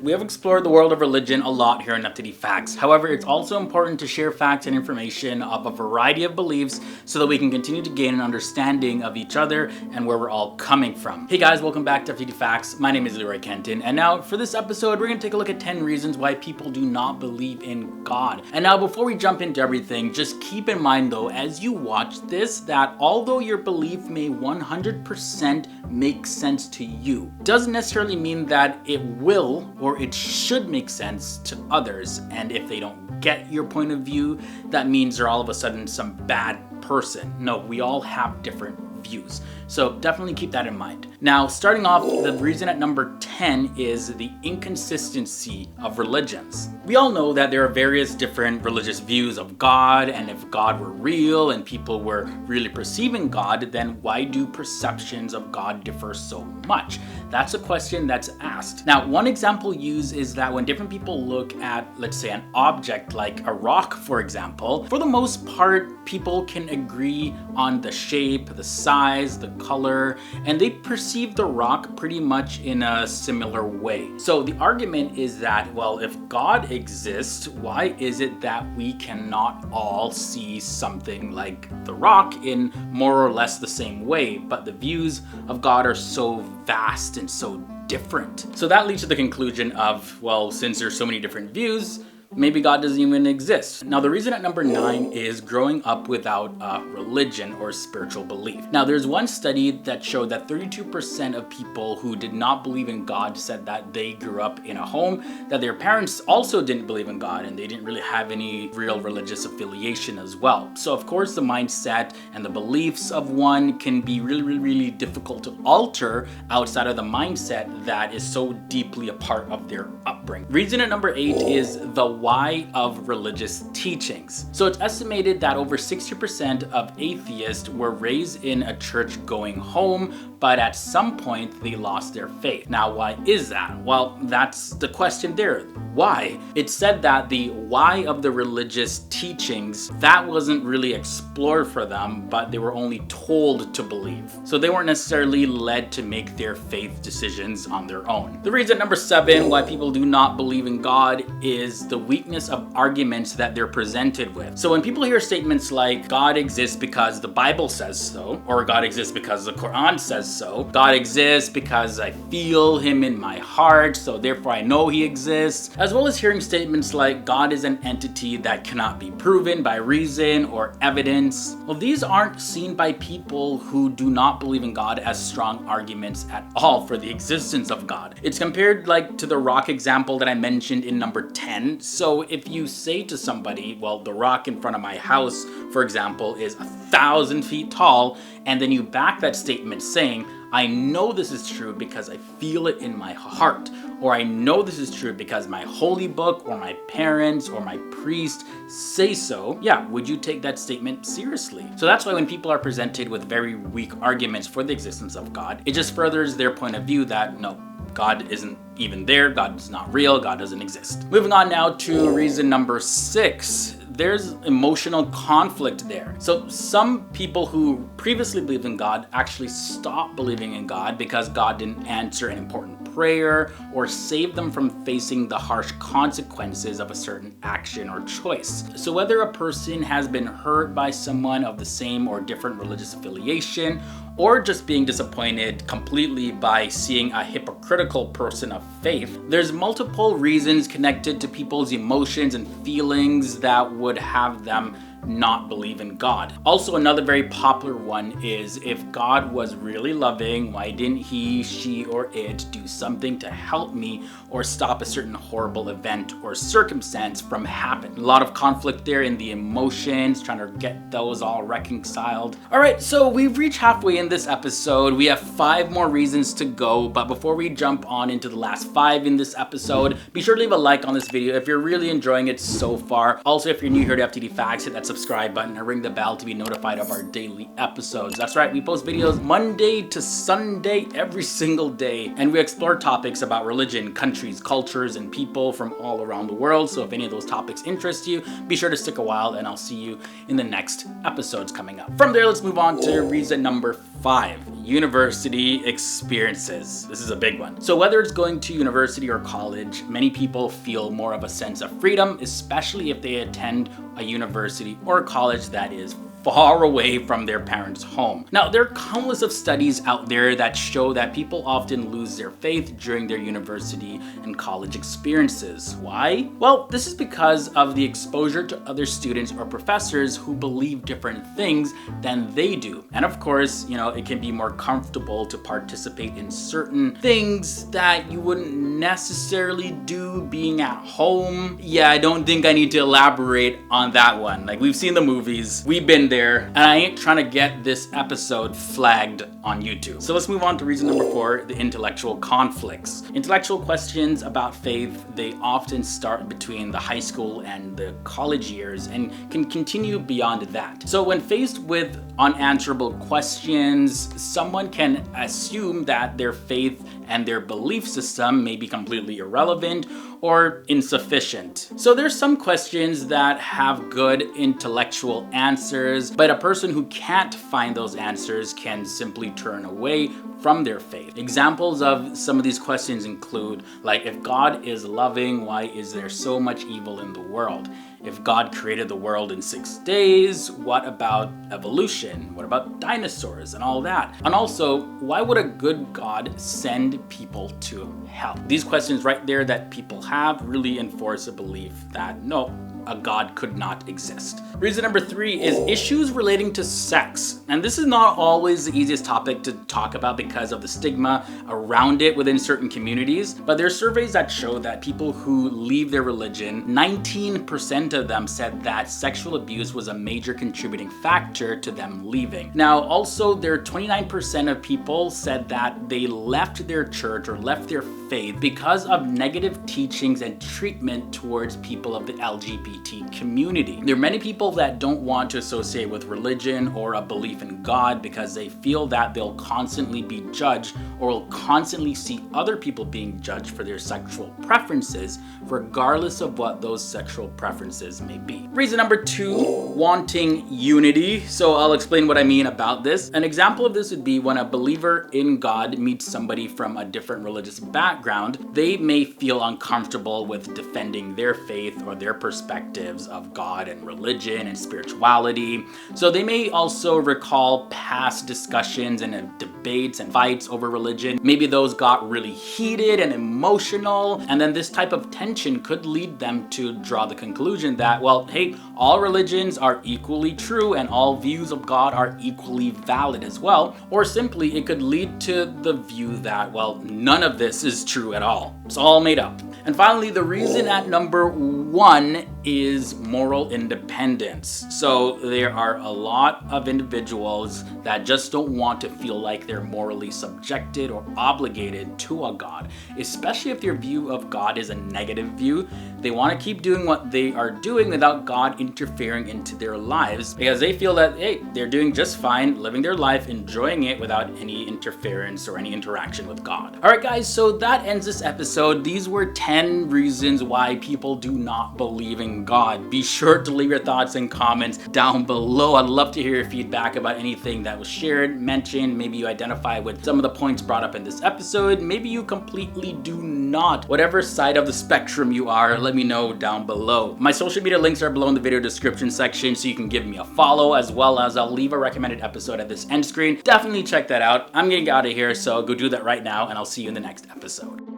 We have explored the world of religion a lot here in FTD Facts. However, it's also important to share facts and information of a variety of beliefs so that we can continue to gain an understanding of each other and where we're all coming from. Hey guys, welcome back to FTD Facts. My name is Leroy Kenton, and now for this episode, we're going to take a look at 10 reasons why people do not believe in God. And now before we jump into everything, just keep in mind though, as you watch this, that although your belief may 100% make sense to you, doesn't necessarily mean that it will or it should make sense to others. And if they don't get your point of view, that means they're all of a sudden some bad person. No, we all have different views. So definitely keep that in mind. Now, starting off, the reason at number 10 is the inconsistency of religions. We all know that there are various different religious views of God, and if God were real and people were really perceiving God, then why do perceptions of God differ so much? That's a question that's asked. Now, one example used is that when different people look at, let's say, an object like a rock, for example, for the most part, people can agree on the shape, the size, the color, and they perceive the rock pretty much in a similar way. So the argument is that, well, if God exists, why is it that we cannot all see something like the rock in more or less the same way, but the views of God are so vast and so different? So that leads to the conclusion of, well, since there's so many different views, maybe God doesn't even exist. Now, the reason at number 9 is growing up without a religion or spiritual belief. Now, there's one study that showed that 32% of people who did not believe in God said that they grew up in a home that their parents also didn't believe in God and they didn't really have any real religious affiliation as well. So, of course, the mindset and the beliefs of one can be really difficult to alter outside of the mindset that is so deeply a part of their upbringing. Reason at number 8 is the why of religious teachings. So it's estimated that over 60% of atheists were raised in a church-going home, but at some point they lost their faith. Now, why is that? Well, that's the question there. Why? It's said that the why of the religious teachings, that wasn't really explored for them, but they were only told to believe. So they weren't necessarily led to make their faith decisions on their own. The reason number 7 why people do not believe in God is the weakness of arguments that they're presented with. So when people hear statements like God exists because the Bible says so, or God exists because the Quran says so, God exists because I feel him in my heart, so therefore I know he exists, as well as hearing statements like God is an entity that cannot be proven by reason or evidence. Well, these aren't seen by people who do not believe in God as strong arguments at all for the existence of God. It's compared like to the rock example that I mentioned in number 10. So if you say to somebody, well, the rock in front of my house, for example, is 1,000 feet tall, and then you back that statement saying, I know this is true because I feel it in my heart, or I know this is true because my holy book or my parents or my priest say so, yeah, would you take that statement seriously? So that's why when people are presented with very weak arguments for the existence of God, it just furthers their point of view that no, God isn't even there, God is not real, God doesn't exist. Moving on now to reason number 6. There's emotional conflict there. So some people who previously believed in God actually stopped believing in God because God didn't answer an important prayer or save them from facing the harsh consequences of a certain action or choice. So whether a person has been hurt by someone of the same or different religious affiliation, or just being disappointed completely by seeing a hypocritical person of faith, there's multiple reasons connected to people's emotions and feelings that would have them not believe in God. Also, another very popular one is, if God was really loving, why didn't he, she, or it do something to help me or stop a certain horrible event or circumstance from happening? A lot of conflict there in the emotions, trying to get those all reconciled. All right, so we've reached halfway in this episode. We have 5 more reasons to go, but before we jump on into the last 5 in this episode, be sure to leave a like on this video if you're really enjoying it so far. Also, if you're new here to FTD Facts, hit that subscribe button and ring the bell to be notified of our daily episodes. That's right, we post videos Monday to Sunday every single day, and we explore topics about religion, countries, cultures, and people from all around the world. So if any of those topics interest you, be sure to stick a while, and I'll see you in the next episodes coming up. From there, let's move on to reason number 5. university experiences. This is a big one. So whether it's going to university or college, many people feel more of a sense of freedom, especially if they attend a university or college that is far away from their parents' home. Now, there are countless of studies out there that show that people often lose their faith during their university and college experiences. Why? Well, this is because of the exposure to other students or professors who believe different things than they do. And of course, it can be more comfortable to participate in certain things that you wouldn't necessarily do being at home. Yeah, I don't think I need to elaborate on that one. Like, we've seen the movies, we've been there, and I ain't trying to get this episode flagged on YouTube. So let's move on to reason number 4, the intellectual conflicts. Intellectual questions about faith, they often start between the high school and the college years and can continue beyond that. So when faced with unanswerable questions, someone can assume that their faith and their belief system may be completely irrelevant or insufficient. So there's some questions that have good intellectual answers, but a person who can't find those answers can simply turn away from their faith. Examples of some of these questions include, like, if God is loving, why is there so much evil in the world? If God created the world in 6 days, what about evolution? What about dinosaurs and all that? And also, why would a good God send people to hell? These questions right there that people have really enforce a belief that no, a God could not exist. Reason number 3 is issues relating to sex. And this is not always the easiest topic to talk about because of the stigma around it within certain communities. But there are surveys that show that people who leave their religion, 19% of them said that sexual abuse was a major contributing factor to them leaving. Now, also, there are 29% of people said that they left their church or left their faith because of negative teachings and treatment towards people of the LGBT community. There are many people that don't want to associate with religion or a belief in God because they feel that they'll constantly be judged or will constantly see other people being judged for their sexual preferences, regardless of what those sexual preferences may be. Reason number 2, wanting unity. So I'll explain what I mean about this. An example of this would be when a believer in God meets somebody from a different religious background, they may feel uncomfortable with defending their faith or their perspectives of God and religion and spirituality. So they may also recall past discussions and debates and fights over religion. Maybe those got really heated and emotional, and then this type of tension could lead them to draw the conclusion that, well, hey, all religions are equally true and all views of God are equally valid as well. Or simply, it could lead to the view that, well, none of this is true at all. It's all made up. And finally, the reason at number 1 is moral independence. So there are a lot of individuals that just don't want to feel like they're morally subjected or obligated to a God, especially if their view of God is a negative view. They want to keep doing what they are doing without God interfering into their lives because they feel that, hey, they're doing just fine, living their life, enjoying it without any interference or any interaction with God. All right, guys, so that ends this episode. These were 10 reasons why people do not believe in God. Be sure to leave your thoughts and comments down below. I'd love to hear your feedback about anything that was shared, mentioned. Maybe you identify with some of the points brought up in this episode. Maybe you completely do not. Whatever side of the spectrum you are, let me know down below. My social media links are below in the video description section, so you can give me a follow, as well as I'll leave a recommended episode at this end screen. Definitely check that out. I'm getting out of here, so go do that right now, and I'll see you in the next episode.